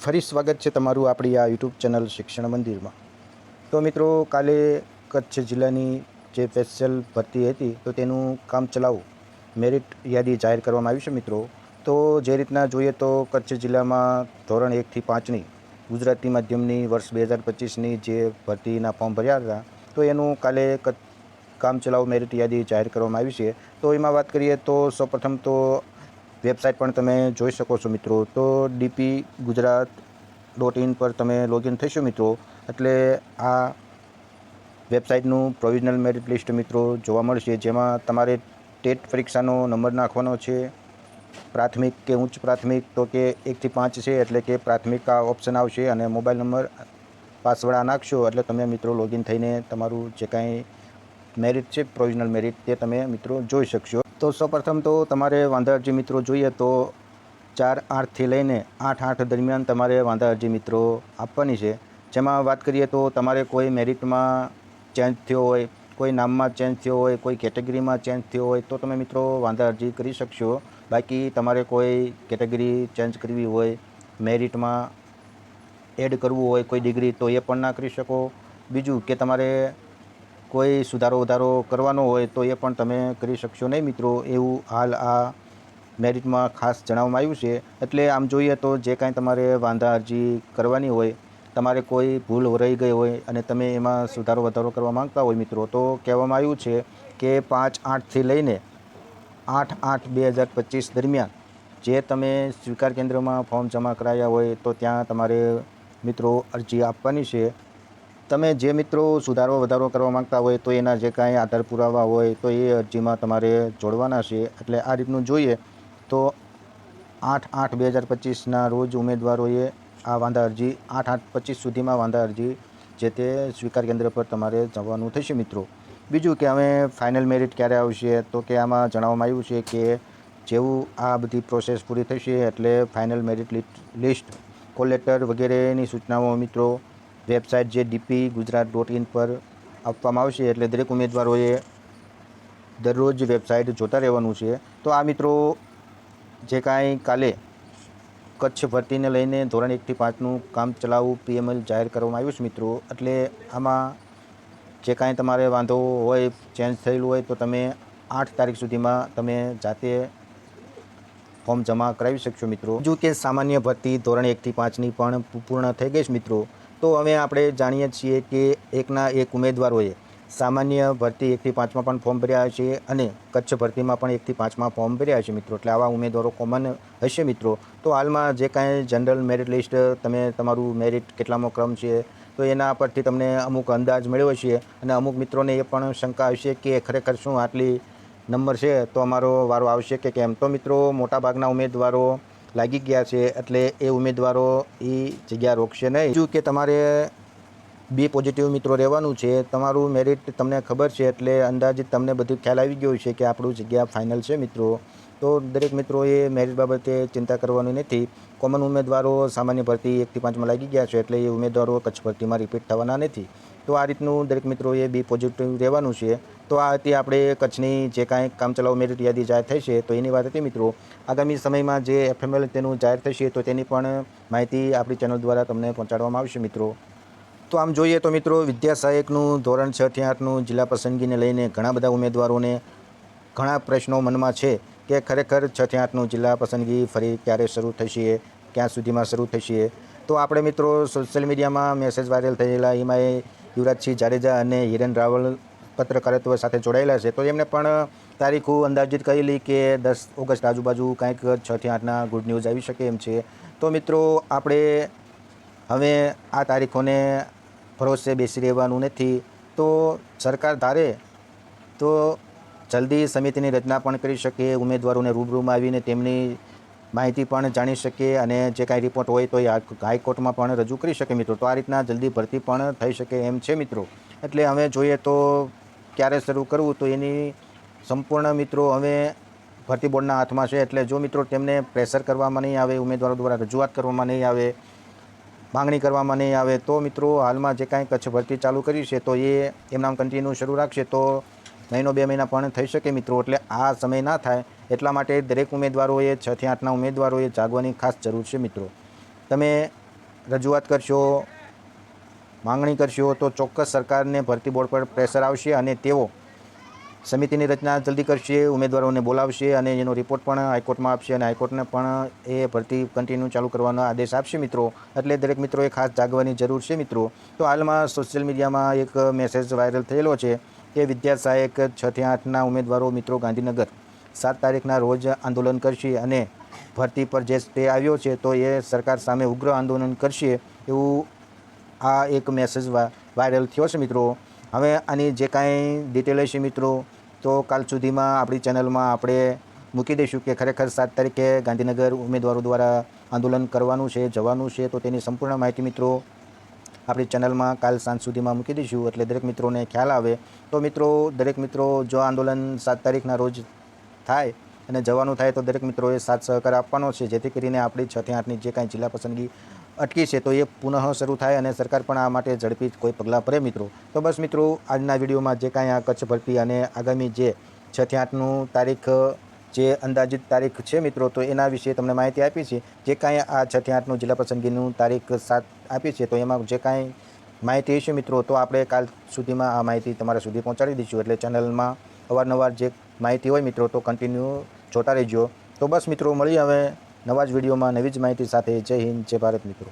ફરી સ્વાગત છે તમારું આપણી આ યુટ્યુબ ચેનલ શિક્ષણ મંદિરમાં। તો મિત્રો, કાલે કચ્છ જિલ્લાની જે સ્પેશિયલ ભરતી હતી તો તેનું કામચલાઉ મેરિટ યાદી જાહેર કરવામાં આવી છે મિત્રો। તો જે રીતના જોઈએ તો કચ્છ જિલ્લામાં ધોરણ 1 થી 5ની ગુજરાતી માધ્યમની વર્ષ 2025ની જે ભરતીના ફોર્મ ભર્યા હતા તો એનું કાલે કામચલાઉ મેરિટ યાદી જાહેર કરવામાં આવી છે। તો એમાં વાત કરીએ તો સૌપ્રથમ તો વેબસાઇટ પણ તમે જોઈ શકો છો મિત્રો। તો dpgujarat.in પર તમે લોગિન થશો મિત્રો એટલે આ વેબસાઇટનું પ્રોવિઝનલ મેરિટ લિસ્ટ મિત્રો જોવા મળશે, જેમાં તમારે ટેટ પરીક્ષાનો નંબર નાખવાનો છે। પ્રાથમિક કે ઉચ્ચ પ્રાથમિક તો કે 1 થી 5 છે એટલે કે પ્રાથમિક આ ઓપ્શન આવશે અને મોબાઈલ નંબર પાસવર્ડ આ નાખશો એટલે તમે મિત્રો લોગિન થઈને તમારું જે કાંઈ મેરિટ છે પ્રોવિઝનલ મેરિટ તે તમે મિત્રો જોઈ શકશો। તો સૌપ્રથમ તો તમારે વાંધા અરજી મિત્રો જોઈએ તો 4/8 થી લઈને 8/8 દરમિયાન તમારે વાંધા અરજી મિત્રો આપવાની છે। જેમાં વાત કરીએ તો તમારે કોઈ મેરિટમાં ચેન્જ થયો હોય, કોઈ નામમાં ચેન્જ થયો હોય, કોઈ કેટેગરીમાં ચેન્જ થયો હોય તો તમે મિત્રો વાંધા અરજી કરી શકશો। બાકી તમારે કોઈ કેટેગરી ચેન્જ કરવી હોય, મેરિટમાં એડ કરવું હોય કોઈ ડિગ્રી તો એ પણ ના કરી શકો। બીજું કે તમારે કોઈ સુધારો વધારો કરવાનો હોય તો એ પણ તમે કરી શકશો નહીં મિત્રો, એવું હાલ આ મેરિટમાં ખાસ જણાવવામાં આવ્યું છે। એટલે આમ જોઈએ તો જે કાંઈ તમારે વાંધા અરજી કરવાની હોય, તમારે કોઈ ભૂલ રહી ગઈ હોય અને તમે એમાં સુધારો વધારો કરવા માંગતા હોય મિત્રો તો કહેવામાં આવ્યું છે કે 5/8 થી લઈને 8/8/2025 દરમિયાન જે તમે સ્વીકાર કેન્દ્રમાં ફોર્મ જમા કરાયા હોય તો ત્યાં તમારે મિત્રો અરજી આપવાની છે। તમે જે મિત્રો સુધારો વધારો કરવા માંગતા હોય તો એના જે કાંઈ આધાર પુરાવા હોય તો એ અરજીમાં તમારે જોડવાના છે। એટલે આ રીતનું જોઈએ તો 8/8/2025ના રોજ ઉમેદવારોએ આ વાંધા અરજી 8/8/25 સુધીમાં વાંધા અરજી જે તે સ્વીકાર કેન્દ્ર પર તમારે જવાનું થશે મિત્રો। બીજું કે હવે ફાઇનલ મેરિટ ક્યારે આવશે તો કે આમાં જણાવવામાં આવ્યું છે કે જેવું આ બધી પ્રોસેસ પૂરી થશે એટલે final merit list, call letter વગેરેની સૂચનાઓ મિત્રો વેબસાઇટ જે dpgujarat.in પર આપવામાં આવશે। એટલે દરેક ઉમેદવારોએ દરરોજ વેબસાઇટ જોતા રહેવાનું છે। તો આ મિત્રો જે કાંઈ કાલે કચ્છ ભરતીને લઈને ધોરણ 1 થી 5નું કામચલાઉ PML જાહેર કરવામાં આવ્યું છે મિત્રો। એટલે આમાં જે કાંઈ તમારે વાંધો હોય, ચેન્જ થયેલું હોય તો તમે 8 તારીખ સુધીમાં તમે જાતે ફોર્મ જમા કરાવી શકશો મિત્રો। બીજું કે સામાન્ય ભરતી ધોરણ 1 થી 5ની પણ પૂર્ણ થઈ ગઈ છે મિત્રો। તો હવે આપણે જાણીએ છીએ કે એકના એક ઉમેદવારોએ સામાન્ય ભરતી 1 થી 5માં પણ ફોર્મ ભર્યા છે અને કચ્છ ભરતીમાં પણ 1 થી 5માં ફોર્મ ભર્યા છે મિત્રો। એટલે આવા ઉમેદવારો કોમન હશે મિત્રો। તો હાલમાં જે કાંઈ જનરલ મેરિટ લિસ્ટ તમે તમારું મેરિટ કેટલામો ક્રમ છે તો એના પરથી તમને અમુક અંદાજ મેળવ્યો છે અને અમુક મિત્રોને એ પણ શંકા હશે કે ખરેખર શું આટલી નંબર છે તો અમારો વારો આવશે કે કેમ। તો મિત્રો મોટાભાગના ઉમેદવારો લાગી ગયા છે એટલે એ ઉમેદવારો એ જગ્યા રોકશે નહીં। બીજું કે તમારે બી પોઝિટિવ મિત્રો રહેવાનું છે। તમારું મેરિટ તમને ખબર છે એટલે અંદાજિત તમને બધું ખ્યાલ આવી ગયો છે કે આપણું જગ્યા ફાઇનલ છે મિત્રો। તો દરેક મિત્રોએ મેરિટ બાબતે ચિંતા કરવાની નથી। કોમન ઉમેદવારો સામાન્ય ભરતી 1 થી 5માં લાગી ગયા છે એટલે એ ઉમેદવારો કચ્છ ભરતીમાં રિપીટ થવાના નથી। તો આ રીતનું દરેક મિત્રોએ બી પોઝિટિવ રહેવાનું છે। તો આ હતી આપણે કચ્છની જે કાંઈ કામચલાઉ મેરિટ યાદી જાહેર થઈ છે તો એની વાત હતી મિત્રો। આગામી સમયમાં જે FML તેનું જાહેર થશે તો તેની પણ માહિતી આપણી ચેનલ દ્વારા તમને પહોંચાડવામાં આવશે મિત્રો। તો આમ જોઈએ તો મિત્રો વિદ્યા સહાયકનું ધોરણ 6 થી 8નું જિલ્લા પસંદગીને લઈને ઘણા બધા ઉમેદવારોને ઘણા પ્રશ્નો મનમાં છે કે ખરેખર 6 થી 8નું જિલ્લા પસંદગી ફરી ક્યારે શરૂ થશે, ક્યાં સુધીમાં શરૂ થશે। તો આપણે મિત્રો સોશિયલ મીડિયામાં મેસેજ વાયરલ થયેલા એમાં યુવરાજસિંહ જાડેજા અને હિરેન રાવલ પત્રકારત્વ સાથે જોડાયેલા છે તો એમને પણ તારીખો અંદાજિત કરેલી કે 10 ઓગસ્ટ આજુબાજુ કાંઈક 6 થી 8ના ગુડ ન્યૂઝ આવી શકે એમ છે। તો મિત્રો આપણે હવે આ તારીખોને ભરોસે બેસી રહેવાનું નથી। તો સરકાર ધારે તો જલ્દી સમિતિની રચના પણ કરી શકે, ઉમેદવારોને રૂબરૂમાં આવીને તેમની માહિતી પણ જાણી શકે અને જે કાંઈ રિપોર્ટ હોય તો એ હાઈકોર્ટમાં પણ રજૂ કરી શકે મિત્રો। તો આ રીતના જલ્દી ભરતી પણ થઈ શકે એમ છે મિત્રો। એટલે હવે જોઈએ તો ક્યારે શરૂ કરવું તો એની સંપૂર્ણ મિત્રો હવે ભરતી બોર્ડના હાથમાં છે। એટલે જો મિત્રો તેમને પ્રેશર કરવામાં નહીં આવે, ઉમેદવારો દ્વારા રજૂઆત કરવામાં નહીં આવે, માંગણી કરવામાં નહીં આવે તો મિત્રો હાલમાં જે કાંઈ કચ્છ ભરતી ચાલુ કરી છે તો એ એમના કન્ટિન્યુ શરૂ રાખશે તો મહિનો 2 મહિના પણ થઈ શકે મિત્રો। એટલે આ સમય ના થાય એટલા માટે દરેક ઉમેદવારોએ 6 થી 8ના ઉમેદવારોએ જાગવાની ખાસ જરૂર છે મિત્રો। તમે રજૂઆત કરશો, માંગણી કરશો તો ચોક્કસ સરકારને ભરતી બોર્ડ પર પ્રેશર આવશે અને તેઓ સમિતિની રચના જલ્દી કરશે, ઉમેદવારોને બોલાવશે અને એનો રિપોર્ટ પણ હાઈકોર્ટમાં આપશે અને હાઈકોર્ટને પણ એ ભરતી કન્ટિન્યુ ચાલુ કરવાનો આદેશ આપશે મિત્રો. એટલે દરેક મિત્રોએ ખાસ જાગવાની જરૂર છે મિત્રો. તો હાલમાં સોશિયલ મીડિયામાં એક મેસેજ વાયરલ થયેલો છે કે વિદ્યા સહાયક 6 થી 8ના ઉમેદવારો મિત્રો ગાંધીનગર 7 તારીખના રોજ આંદોલન કરશે અને ભરતી પર જે સ્ટે આવ્યો છે તો એ સરકાર સામે ઉગ્ર આંદોલન કરશે એવું આ એક મેસેજ વાયરલ થયો છે મિત્રો. હવે આની જે કાંઈ ડિટેલ હશે મિત્રો તો કાલ સુધીમાં આપણી ચેનલમાં આપણે મૂકી દઈશું કે ખરેખર 7 તારીખે ગાંધીનગર ઉમેદવારો દ્વારા આંદોલન કરવાનું છે, જવાનું છે, તો તેની સંપૂર્ણ માહિતી મિત્રો આપણી ચેનલમાં કાલ સાંજ સુધીમાં મૂકી દઈશું એટલે દરેક મિત્રોને ખ્યાલ આવે. તો મિત્રો દરેક મિત્રો જો આંદોલન 7 તારીખના રોજ થાય અને જવાનું થાય તો દરેક મિત્રોએ સાથ સહકાર આપવાનો છે જેથી કરીને આપણી 6 થી 8ની જે કાંઈ જિલ્લા પસંદગી અટકી છે તો એ પુનઃ શરૂ થાય અને સરકાર પણ આ માટે ઝડપી કોઈ પગલાં ભરે મિત્રો. તો બસ મિત્રો આજના વિડીયોમાં જે કાંઈ આ કચ્છ ભરતી અને આગામી જે 6 થી 8નું તારીખ જે અંદાજિત તારીખ છે મિત્રો તો એના વિશે તમને માહિતી આપી છે. જે કાંઈ આ 6 થી 8નું જિલ્લા પસંદગીનું તારીખ 7 આપી છે તો એમાં જે કાંઈ માહિતી હશે મિત્રો તો આપણે કાલ સુધીમાં આ માહિતી તમારા સુધી પહોંચાડી દઈશું. એટલે ચેનલમાં અવારનવાર જે માહિતી હોય મિત્રો તો કન્ટિન્યુ જોતા રહેજો. તો બસ મિત્રો મળીએ હવે નવા જ વિડીયોમાં નવી જ માહિતી સાથે. જય હિન્દ, જય ભારત મિત્રો.